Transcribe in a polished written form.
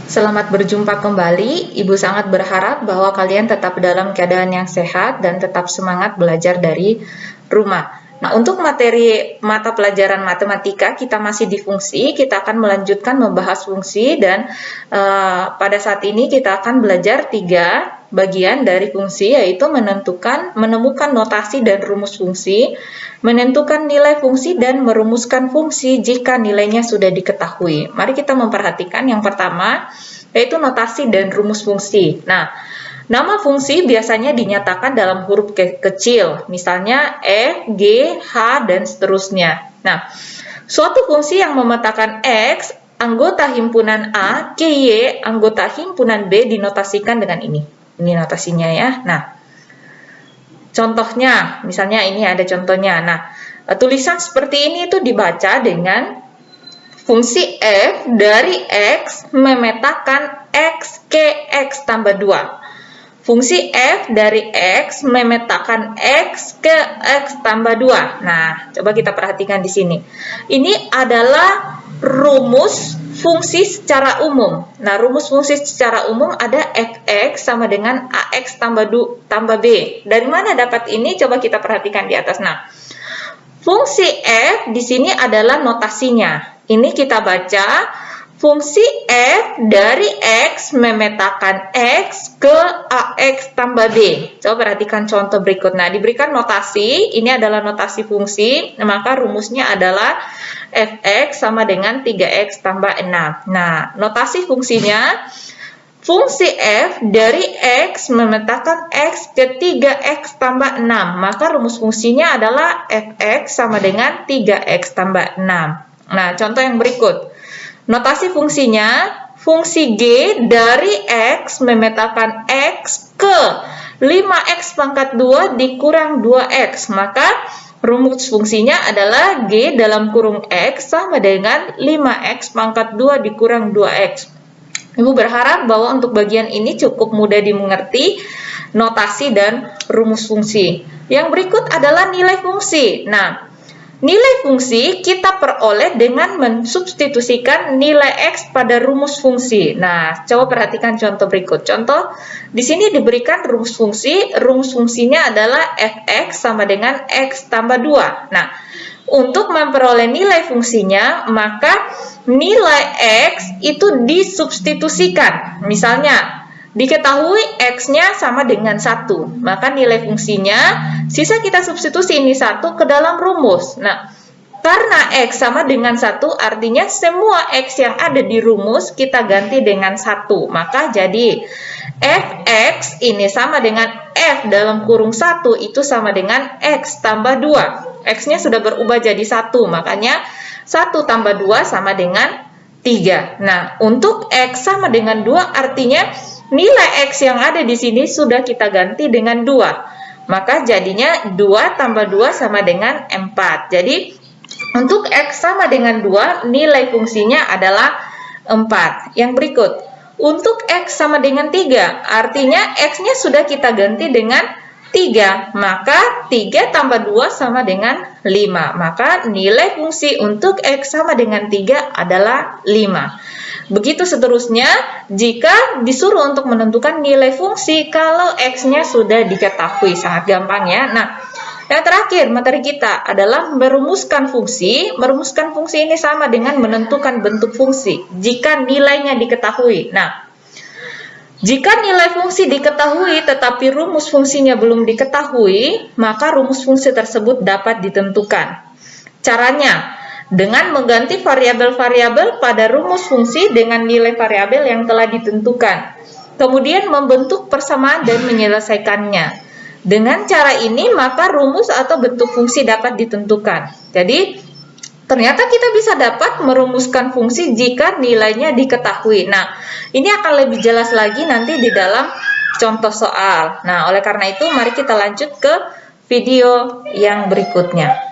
Selamat berjumpa kembali. Ibu sangat berharap bahwa kalian tetap dalam keadaan yang sehat dan tetap semangat belajar dari rumah. Nah, untuk materi mata pelajaran matematika kita masih di fungsi. Kita akan melanjutkan membahas fungsi dan pada saat ini kita akan belajar 3 bagian dari fungsi, yaitu menemukan notasi dan rumus fungsi, menentukan nilai fungsi, dan merumuskan fungsi jika nilainya sudah diketahui. Mari kita memperhatikan yang pertama, yaitu notasi dan rumus fungsi. Nah, nama fungsi biasanya dinyatakan dalam huruf kecil, misalnya F, G, H, dan seterusnya. Nah, suatu fungsi yang memetakan X, anggota himpunan A, Q, Y, anggota himpunan B dinotasikan dengan ini. Ini notasinya ya. Nah, contohnya, misalnya ini ada contohnya. Nah, tulisan seperti ini itu dibaca dengan fungsi F dari X memetakan X ke X tambah 2. Fungsi F dari X memetakan X ke X tambah 2. Nah, coba kita perhatikan di sini. Ini adalah rumus fungsi secara umum. Nah, rumus fungsi secara umum ada Fx sama dengan Ax tambah B. Dari mana dapat ini? Coba kita perhatikan di atas. Nah, fungsi F di sini adalah notasinya. Ini kita baca fungsi F dari X memetakan X ke Ax tambah B. Coba perhatikan contoh berikut. Nah, diberikan notasi, ini adalah notasi fungsi, maka rumusnya adalah Fx sama dengan 3x tambah 6. Nah, notasi fungsinya, fungsi F dari X memetakan X ke 3x tambah 6. Maka rumus fungsinya adalah Fx sama dengan 3x tambah 6. Nah, contoh yang berikut. Notasi fungsinya, fungsi G dari X memetakan X ke 5x pangkat 2 dikurang 2x. Maka rumus fungsinya adalah G dalam kurung X sama dengan 5x pangkat 2 dikurang 2x. Ibu berharap bahwa untuk bagian ini cukup mudah dimengerti notasi dan rumus fungsi. Yang berikut adalah nilai fungsi. Nah, nilai fungsi kita peroleh dengan mensubstitusikan nilai X pada rumus fungsi. Nah, coba perhatikan contoh berikut. Contoh, di sini diberikan rumus fungsinya adalah Fx sama dengan X tambah 2. Nah, untuk memperoleh nilai fungsinya, maka nilai X itu disubstitusikan. Misalnya, diketahui X-nya sama dengan 1, maka nilai fungsinya, sisa kita substitusi ini 1 ke dalam rumus. Nah, karena X sama dengan 1, artinya semua X yang ada di rumus kita ganti dengan 1. Maka jadi Fx ini sama dengan F dalam kurung 1 itu sama dengan X tambah 2. X-nya sudah berubah jadi 1, makanya 1 tambah 2 sama dengan 3. Nah, untuk X sama dengan 2 artinya nilai X yang ada di sini sudah kita ganti dengan 2. Maka jadinya 2 tambah 2 sama dengan 4. Jadi, untuk X sama dengan 2, nilai fungsinya adalah 4. Yang berikut, untuk X sama dengan 3, artinya X-nya sudah kita ganti dengan 3. Maka 3 tambah 2 sama dengan 5. Maka nilai fungsi untuk X sama dengan 3 adalah 5. Begitu seterusnya, jika disuruh untuk menentukan nilai fungsi kalau X-nya sudah diketahui. Sangat gampang ya. Nah, yang terakhir materi kita adalah merumuskan fungsi. Merumuskan fungsi ini sama dengan menentukan bentuk fungsi jika nilainya diketahui. Nah, jika nilai fungsi diketahui tetapi rumus fungsinya belum diketahui, maka rumus fungsi tersebut dapat ditentukan. Caranya, dengan mengganti variabel-variabel pada rumus fungsi dengan nilai variabel yang telah ditentukan. Kemudian membentuk persamaan dan menyelesaikannya. Dengan cara ini, maka rumus atau bentuk fungsi dapat ditentukan. Jadi, ternyata kita bisa dapat merumuskan fungsi jika nilainya diketahui. Nah, ini akan lebih jelas lagi nanti di dalam contoh soal. Nah, oleh karena itu, mari kita lanjut ke video yang berikutnya.